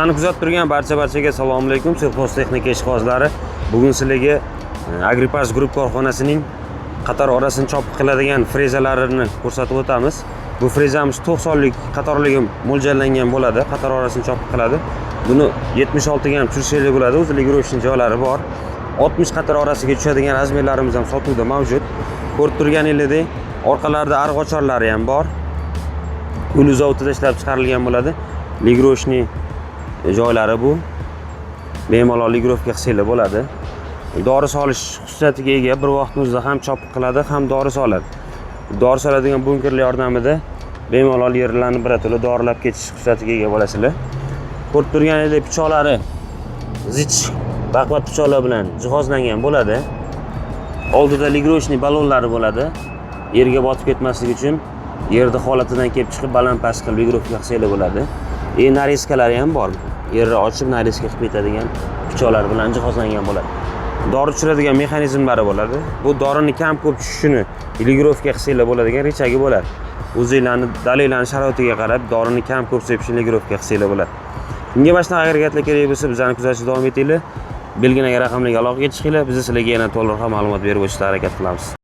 Beni kuzatib turgan barchaga assalomu alaykum. Sixoztexnika ishqibozlari. Bugun sizlarga Agripaj Group korxonasining qator orasini chopib qiladigan frezalarini ko'rsatib o'tamiz. Bu frezamiz 90lik qatorligi mo'ljallangan bo'ladi. Qator orasini chopib qiladi. Buni 76 ga ham tushirishli bo'ladi. O'zi ligrovishning joylari bor. 60 qator orasiga tushadigan razmerlarimiz ham sotuvda mavjud. Ko'rib turganingizdek, orqalarida arg'ocharlari ham bor. Ulu zavodida ishlab chiqarilgan bo'ladi. Ligrovishning joylari bu. Bemalol ligrovka qilsanglar bo'ladi. Dori solish xususiyatiga ega, bir vaqtimizda ham chop qiladi, ham dori soladi. Dori soladigan bunkerlar yordamida bemalol yerlarni birato'la dorilab ketish xususiyatiga ega bo'lasizlar. Ko'rib turganingizdek, pichoqlari zich baqvat pichoqlar bilan jihozlangan bo'ladi. Oldida ligrovishning ballonlari bo'ladi. Yerga botib ketmasligi uchun yerda holatidan kelib chiqib baland-past qilib ligrovka qilsanglar bo'ladi. Narezkalari ham bor. Yerni ochib narezka qilib ketadigan pichoqlar bilan jihozlangan bo'ladi. Dori tushiradigan mexanizmlari bo'ladi. Bu dorini kam-ko'p tushishini ligrovka qilsanglar bo'ladigan rechagi bo'ladi. O'zingizlarni dalillarni sharoitiga qarab dorini kam-ko'p sepishni ligrovka qilsanglar bo'ladi. Unga boshqa agregatlar kerak bo'lsa, bizlarni kuzatishda davom etinglar. Belginaga raqamlarga aloqaga chiqinglar. Biz sizlarga yana to'liq ma'lumot berib o'tishga harakat qilamiz.